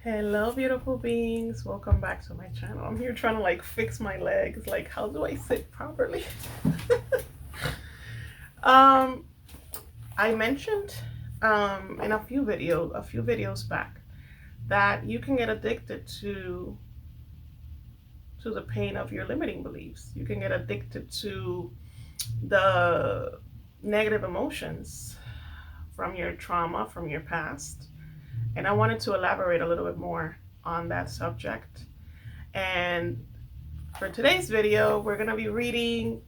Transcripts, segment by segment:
Hello, beautiful beings. Welcome back to my channel. I'm here trying to fix my legs. How do I sit properly? um, I mentioned in a few videos back, that you can get addicted to the pain of your limiting beliefs. You can get addicted to the negative emotions from your trauma, from your past. And I wanted to elaborate a little bit more on that subject. And for today's video, we're going to be reading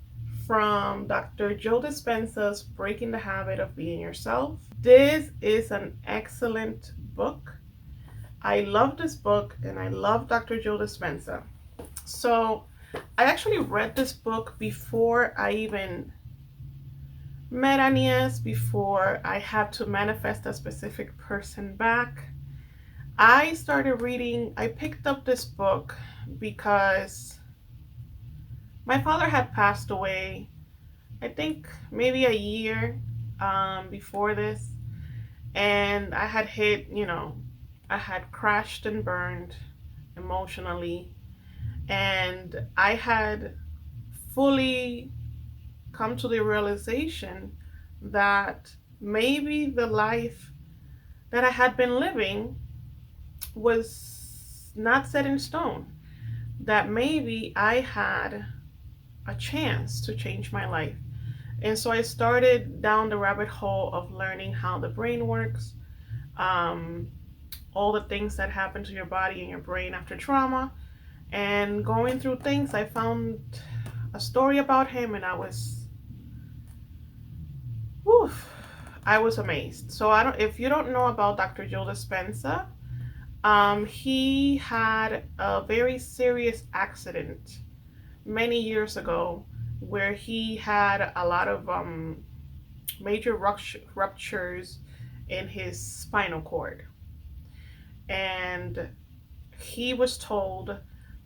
from Dr. Joe Dispenza's Breaking the Habit of Being Yourself. This is an excellent book. I love this book and I love Dr. Joe Dispenza. So I actually read this book before I even met Agnes, before I had to manifest a specific person back. I picked up this book because my father had passed away, I think maybe a year before this. And I had I had crashed and burned emotionally. And I had fully come to the realization that maybe the life that I had been living was not set in stone. That maybe I had a chance to change my life. And so I started down the rabbit hole of learning how the brain works, all the things that happen to your body and your brain after trauma. And going through things, I found a story about him, and I was amazed. So if you don't know about Dr. Joe Dispenza, he had a very serious accident many years ago where he had a lot of major ruptures in his spinal cord. And he was told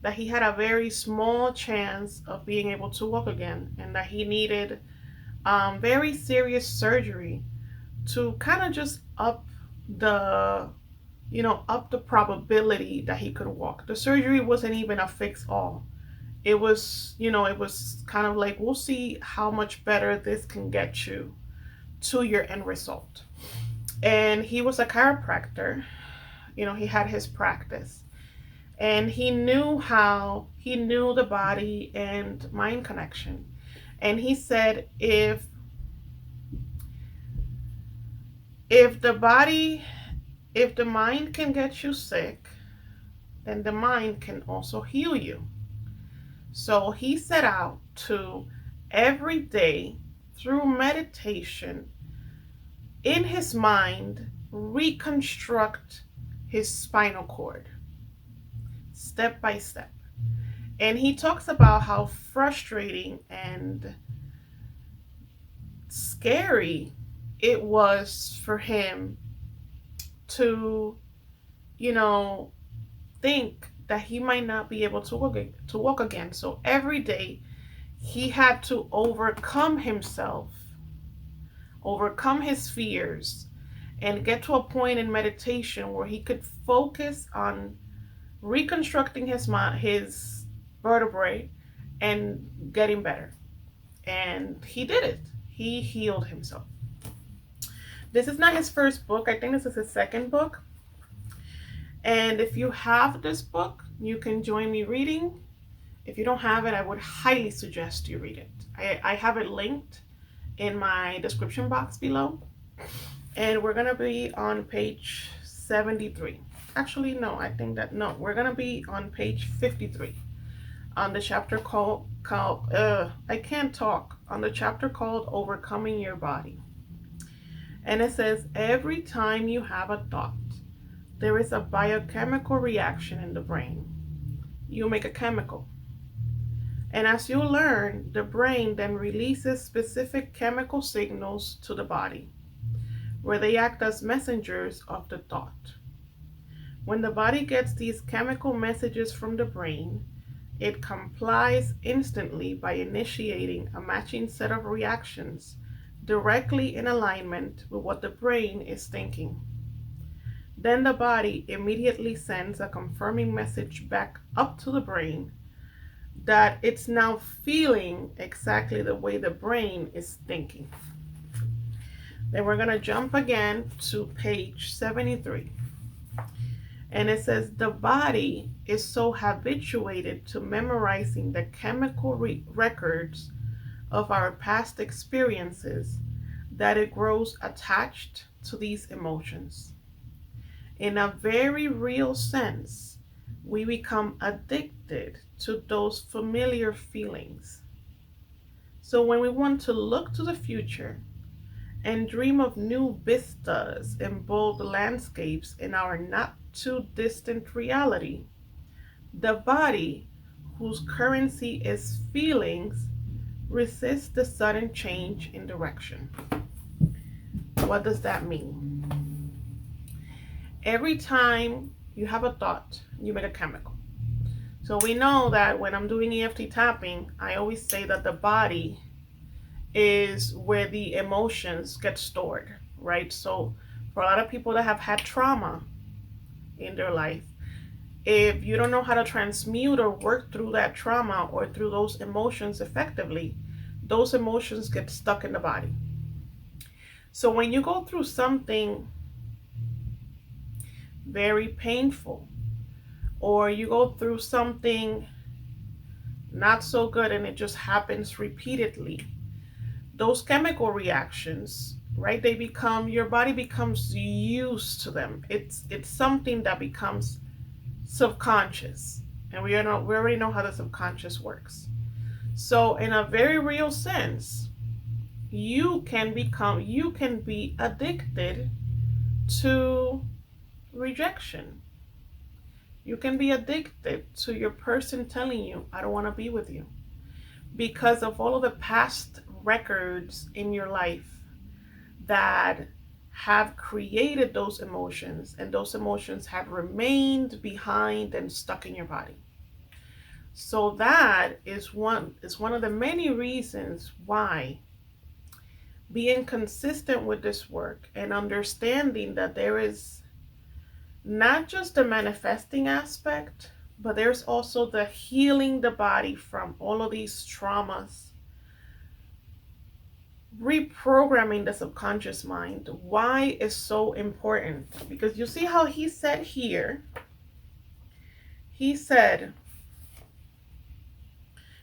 that he had a very small chance of being able to walk again, and that he needed very serious surgery to kind of just up the probability that he could walk. The surgery wasn't even a fix all. It was kind of like, we'll see how much better this can get you to your end result. And he was a chiropractor. He had his practice. And he knew the body and mind connection. And he said, if the mind can get you sick, then the mind can also heal you. So he set out to every day, through meditation, in his mind, reconstruct his spinal cord step by step. And he talks about how frustrating and scary it was for him to, think that he might not be able to walk again. So every day he had to overcome himself, overcome his fears, and get to a point in meditation where he could focus on reconstructing his vertebrae and getting better. And he did it. He healed himself. This is not his first book. I think this is his second book. And if you have this book, you can join me reading. If you don't have it, I would highly suggest you read it. I have it linked in my description box below. And we're going to be on page 73. Actually, no, we're going to be on page 53 on the chapter called I can't talk, on the chapter called Overcoming Your Body. And it says, every time you have a thought, there is a biochemical reaction in the brain. You make a chemical. And as you learn, the brain then releases specific chemical signals to the body, where they act as messengers of the thought. When the body gets these chemical messages from the brain, it complies instantly by initiating a matching set of reactions directly in alignment with what the brain is thinking. then the body immediately sends a confirming message back up to the brain that it's now feeling exactly the way the brain is thinking. Then we're going to jump again to page 73. And it says the body is so habituated to memorizing the chemical records of our past experiences that it grows attached to these emotions. In a very real sense, we become addicted to those familiar feelings. So when we want to look to the future and dream of new vistas and bold landscapes in our not too distant reality, the body, whose currency is feelings, resists the sudden change in direction. What does that mean? Every time you have a thought, you make a chemical. So we know that when I'm doing EFT tapping, I always say that the body is where the emotions get stored, right? So for a lot of people that have had trauma in their life, if you don't know how to transmute or work through that trauma or through those emotions effectively, those emotions get stuck in the body. So when you go through something very painful, or you go through something not so good and it just happens repeatedly, those chemical reactions, right, they become, your body becomes used to them. It's something that becomes subconscious, and we already know how the subconscious works. So in a very real sense, you can be addicted to rejection. You can be addicted to your person telling you, I don't want to be with you, because of all of the past records in your life that have created those emotions, and those emotions have remained behind and stuck in your body. So that is one of the many reasons why being consistent with this work and understanding that there is not just the manifesting aspect, but there's also the healing the body from all of these traumas, reprogramming the subconscious mind. Why is so important? Because you see how he said here, he said,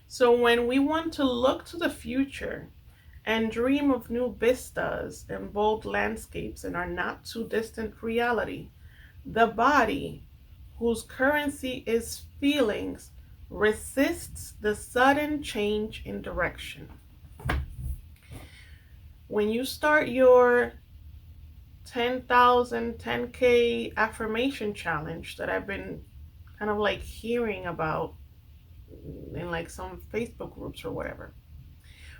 so when we want to look to the future and dream of new vistas and bold landscapes in our not too distant reality, the body, whose currency is feelings, resists the sudden change in direction. When you start your 10,000, 10K affirmation challenge that I've been kind of like hearing about in like some Facebook groups or whatever,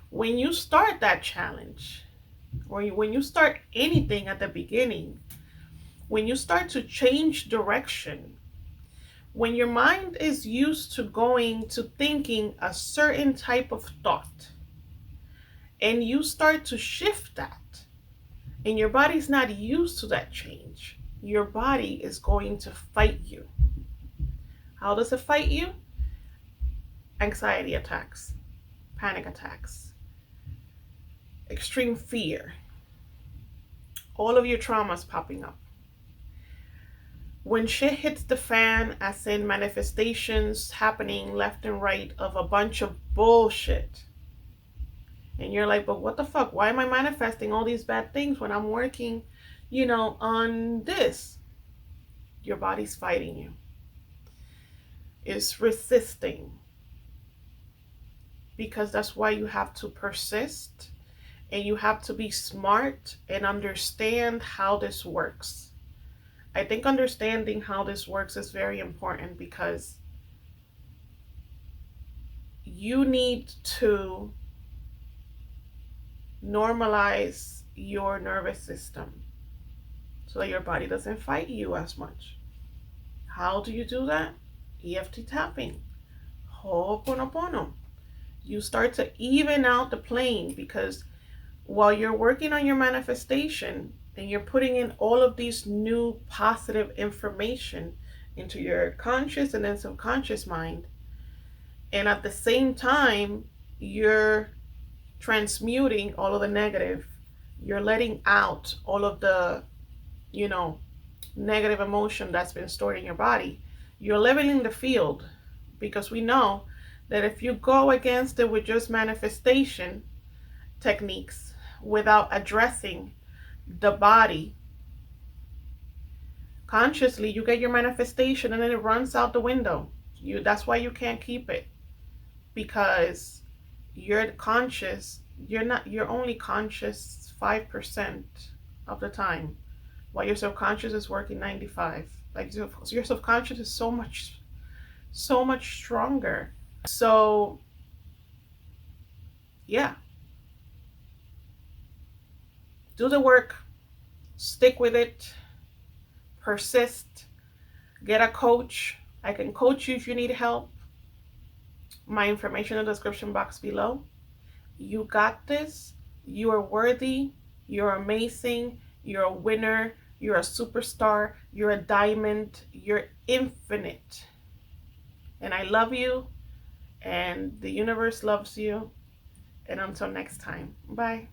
when you start that challenge, or when you start anything at the beginning, when you start to change direction, when your mind is used to going to thinking a certain type of thought, and you start to shift that, and your body's not used to that change, your body is going to fight you. How does it fight you? Anxiety attacks, panic attacks, extreme fear, all of your traumas popping up. When shit hits the fan, as in manifestations happening left and right of a bunch of bullshit, and you're like, but what the fuck? Why am I manifesting all these bad things when I'm working, on this? Your body's fighting you. It's resisting. Because that's why you have to persist, and you have to be smart and understand how this works. I think understanding how this works is very important, because you need to normalize your nervous system so that your body doesn't fight you as much. How do you do that? EFT tapping, Ho'oponopono. You start to even out the plane, because while you're working on your manifestation, and you're putting in all of these new positive information into your conscious and then subconscious mind. And at the same time, you're transmuting all of the negative. You're letting out all of the, negative emotion that's been stored in your body. You're leveling the field, because we know that if you go against it with just manifestation techniques without addressing the body consciously, you get your manifestation and then it runs out the window. That's why you can't keep it, because you're conscious. You're only conscious 5% of the time, while your subconscious is working 95. Like, your subconscious is so much stronger. So yeah, do the work, stick with it, persist, get a coach. I can coach you if you need help. My information in the description box below. You got this. You are worthy. You're amazing. You're a winner. You're a superstar. You're a diamond. You're infinite. And I love you. And the universe loves you. And until next time, bye.